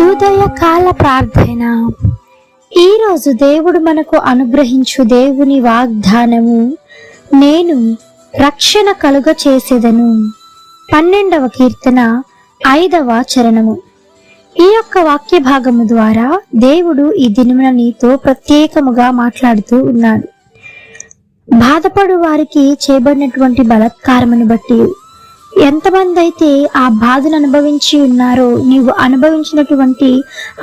ఉదయకాల ప్రార్థన. ఈరోజు దేవుడు మనకు అనుగ్రహించు దేవుని వాగ్దానము, నేను రక్షణ కలుగ చేసేదను. 12వ కీర్తన 5వ చరణము. ఈ యొక్క వాక్య భాగము ద్వారా దేవుడు ఈ దినమున నీతో ప్రత్యేకముగా మాట్లాడుతూ ఉన్నాడు. బాధపడు వారికి చేయబడినటువంటి బలాత్కారమును బట్టి ఎంతమంది అయితే ఆ బాధను అనుభవించి ఉన్నారో, నీవు అనుభవించినటువంటి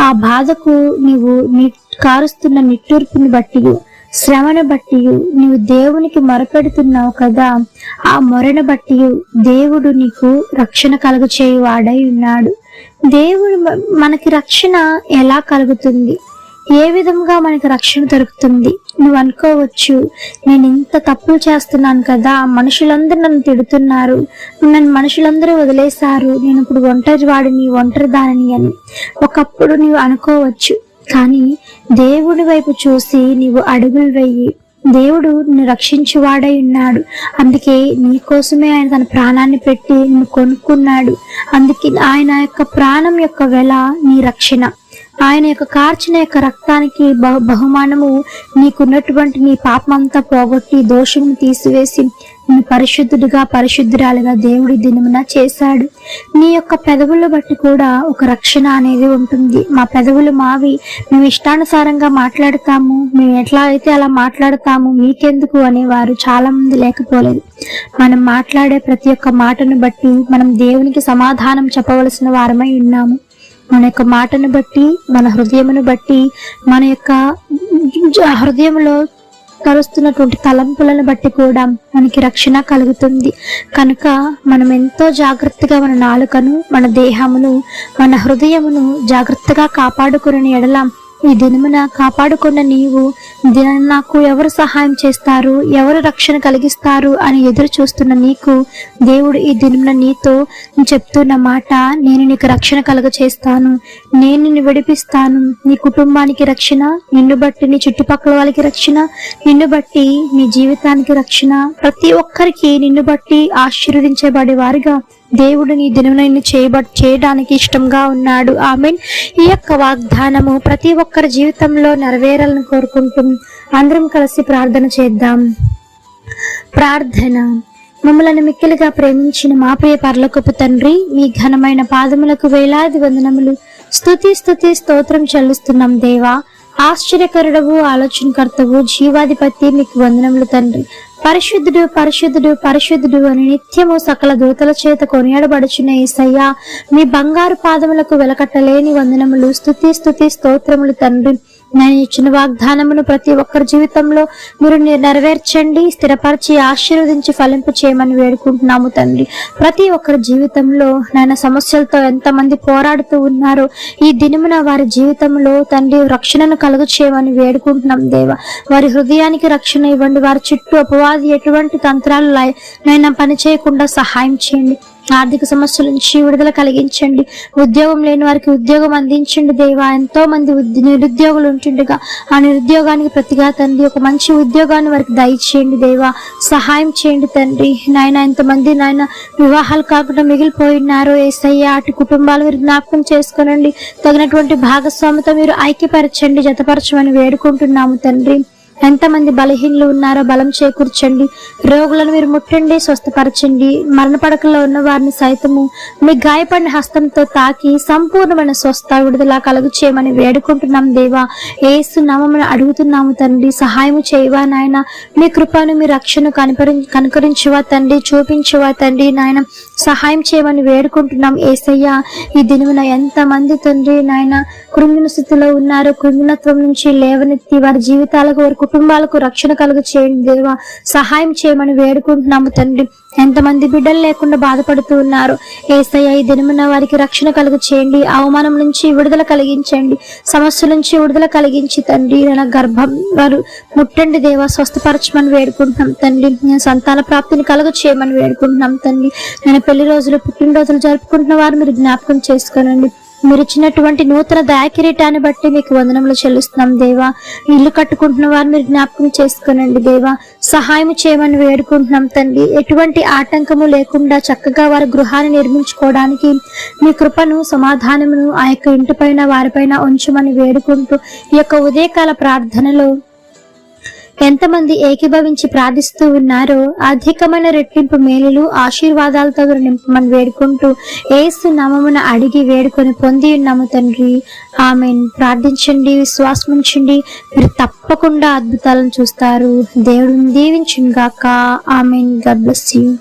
ఆ బాధకు నీవు కారుస్తున్న నిట్టూర్పుని బట్టి, శ్రమను బట్టి నీవు దేవునికి మొరపెడుతున్నావు కదా, ఆ మొరను బట్టి దేవుడు నీకు రక్షణ కలుగ చేయువాడై ఉన్నాడు. దేవుడు మనకి రక్షణ ఎలా కలుగుతుంది, ఏ విధంగా మనకి రక్షణ దొరుకుతుంది? నువ్వు అనుకోవచ్చు, నేను ఇంత తప్పులు చేస్తున్నాను కదా, మనుషులందరూ నన్ను తిడుతున్నారు, నన్ను మనుషులందరూ వదిలేశారు, నేను ఇప్పుడు ఒంటరి దానిని అని ఒకప్పుడు నీవు అనుకోవచ్చు. కానీ దేవుడి వైపు చూసి నీవు అడుగులు వేయి. దేవుడు నిన్ను రక్షించువాడై ఉన్నాడు. అందుకే నీ కోసమే ఆయన తన ప్రాణాన్ని పెట్టి నిన్ను కొనుక్కున్నాడు. అందుకే ఆయన యొక్క ప్రాణం యొక్క వెల నీ రక్షణ. ఆయన యొక్క కార్చిన యొక్క రక్తానికి బహుమానము నీకున్నటువంటి నీ పాపమంతా పోగొట్టి దోషమును తీసివేసి నీ పరిశుద్ధురాలుగా దేవుడి దినమున చేశాడు. నీ యొక్క పెదవులను బట్టి కూడా ఒక రక్షణ అనేది ఉంటుంది. మా పెదవులు మావి, మేము ఇష్టానుసారంగా మాట్లాడతాము, మేము ఎట్లా అయితే అలా మాట్లాడతాము, మీకెందుకు అనేవారు చాలా మంది లేకపోలేదు. మనం మాట్లాడే ప్రతి ఒక్క మాటను బట్టి మనం దేవునికి సమాధానం చెప్పవలసిన వారమై ఉన్నాము. మన యొక్క మాటను బట్టి, మన హృదయమును బట్టి, మన యొక్క హృదయంలో కలుస్తున్నటువంటి తలంపులను బట్టి కూడా మనకి రక్షణ కలుగుతుంది. కనుక మనం ఎంతో జాగ్రత్తగా మన నాలుకను, మన దేహమును, మన హృదయమును జాగ్రత్తగా కాపాడుకుని ఎడల ఈ దినమున కాపాడుకున్న నీవు నాకు ఎవరు సహాయం చేస్తారు, ఎవరు రక్షణ కలిగిస్తారు అని ఎదురు చూస్తున్న నీకు దేవుడు ఈ దినమున నీతో చెప్తున్న మాట, నేను నీకు రక్షణ కలుగ చేస్తాను, నేను నిన్ను విడిపిస్తాను. నీ కుటుంబానికి రక్షణ, నిన్ను బట్టి నీ చుట్టుపక్కల వాళ్ళకి రక్షణ, నిన్ను బట్టి నీ జీవితానికి రక్షణ, ప్రతి ఒక్కరికి నిన్ను బట్టి ఆశీర్వదించబడే వారిగా దేవుడు నీ దినమున నిన్ను చేయడానికి ఇష్టంగా ఉన్నాడు. ఆమేన్. ఈ యొక్క వాగ్దానము ప్రతి ఒక్కరి జీవితంలో నెరవేరాలని కోరుకుంటూ అందరం కలిసి ప్రార్థన చేద్దాం. ప్రార్థన. మమ్మలను మిక్కిలిగా ప్రేమించిన మా ప్రియ పరలోకపు తండ్రి, మీ ఘనమైన పాదములకు వేలాది వందనములు, స్తుతి స్తోత్రం చెల్లిస్తున్నాం దేవా. ఆశ్చర్యకరుడవు, ఆలోచనకర్తవు, జీవాధిపతి, మీకు వందనములు తండ్రి. పరిశుద్ధుడు పరిశుద్ధుడు పరిశుద్ధుడు అని నిత్యము సకల దూతల చేత కొనియాడబడుచున్న యేసయ్యా, మీ బంగారు పాదములకు వెలకట్టలేని వందనములు, స్తుతి స్తోత్రములు తండ్రి. నేను ఇచ్చిన వాగ్దానమును ప్రతి ఒక్కరి జీవితంలో మీరు నెరవేర్చండి, స్థిరపరిచి ఆశీర్వదించి ఫలింపు చేయమని వేడుకుంటున్నాము తండ్రి. ప్రతి ఒక్కరి జీవితంలో నాయన సమస్యలతో ఎంతమంది పోరాడుతూ ఉన్నారో ఈ దినమున వారి జీవితంలో తండ్రి రక్షణను కలుగు చేయమని వేడుకుంటున్నాం దేవా. వారి హృదయానికి రక్షణ ఇవ్వండి. వారి చుట్టూ అపవాది ఎటువంటి తంత్రాలు నైనా పని చేయకుండా సహాయం చేయండి. ఆర్థిక సమస్యల నుంచి విడుదల కలిగించండి. ఉద్యోగం లేని వారికి ఉద్యోగం అందించండి దేవా. ఎంతో మంది నిరుద్యోగులు ఉంటుండగా ఆ నిరుద్యోగానికి ప్రతిగా తండ్రి ఒక మంచి ఉద్యోగాన్ని వారికి దయచేయండి దేవా. సహాయం చేయండి తండ్రి. నాయన ఎంతమంది నాయన వివాహాలు కాకుండా మిగిలిపోయినారో యేసయ్యా, అటు కుటుంబాలు మీరు జ్ఞాపకం చేసుకోనండి. తగినటువంటి భాగస్వామితో మీరు ఐక్యపరచండి, జతపరచమని వేడుకుంటున్నాము తండ్రి. ఎంతమంది బలహీనలు ఉన్నారో బలం చేకూర్చండి. రోగులను మీరు ముట్టండి, స్వస్థపరచండి. మరణ పడకల్లో ఉన్న వారిని సైతము మీ గాయపడిన హస్తంతో తాకి సంపూర్ణమైన స్వస్థ విడుదల కలుగు చేయమని వేడుకుంటున్నాం దేవా. యేసు నామమున అడుగుతున్నాము తండ్రి. సహాయము చేయవా నాయన. మీ కృపను, మీ రక్షణ కనుకరించువా తండ్రి, చూపించువా తండ్రి. నాయన సహాయం చేయమని వేడుకుంటున్నాం యేసయ్యా. ఈ దినమున ఎంతమంది తండ్రి నాయన కృంగిన స్థితిలో ఉన్నారు, కృంగినత్వం నుంచి లేవనెత్తి వారి జీవితాలకు, వారి కుటుంబాలకు రక్షణ కలుగ చేయండి దేవా. సహాయం చేయమని వేడుకుంటున్నాము తండ్రి. ఎంతమంది బిడ్డలు లేకుండా బాధపడుతూ ఉన్నారు యేసయ్య, ఈ దినమున వారికి రక్షణ కలుగ చేయండి. అవమానం నుంచి విడుదల కలిగించండి, సమస్యల నుంచి విడుదల కలిగించి తండ్రి నా గర్భం వారు ముట్టండి దేవా. స్వస్థపరచమని వేడుకుంటున్నాం తండ్రి. నేను సంతాన ప్రాప్తిని కలుగ చేయమని వేడుకుంటున్నాం తండ్రి. నేను పెళ్లి రోజులు, పుట్టినరోజులు జరుపుకుంటున్న వారు మీరు జ్ఞాపకం చేసుకోనండి. మీరు ఇచ్చినటువంటి నూతన దయాకిరీటాన్ని బట్టి మీకు వందనములు చెల్లిస్తున్నాం దేవా. ఇల్లు కట్టుకుంటున్న వారు మీరు జ్ఞాపకం చేసుకోనండి దేవా. సహాయం చేయమని వేడుకుంటున్నాం తండ్రి. ఎటువంటి ఆటంకము లేకుండా చక్కగా వారి గృహాన్ని నిర్మించుకోవడానికి మీ కృపను సమాధానమును ఆ యొక్క ఇంటిపైన వారిపైన ఉంచమని వేడుకుంటూ ఈ యొక్క ఉదయకాల ప్రార్థనలో ఎంతమంది ఏకీభవించి ప్రార్థిస్తూ ఉన్నారో అధికమైన రెట్టింపు మేలులు ఆశీర్వాదాలతో నింపమని వేడుకుంటూ యేసు నామమున అడిగి వేడుకొని పొంది ఉన్నాము తండ్రి. ఆమెన్. ప్రార్థించండి, విశ్వాసం ఉంచండి, మీరు తప్పకుండా అద్భుతాలను చూస్తారు. దేవుడిని దీవించును గాక. ఆమెన్. God bless you.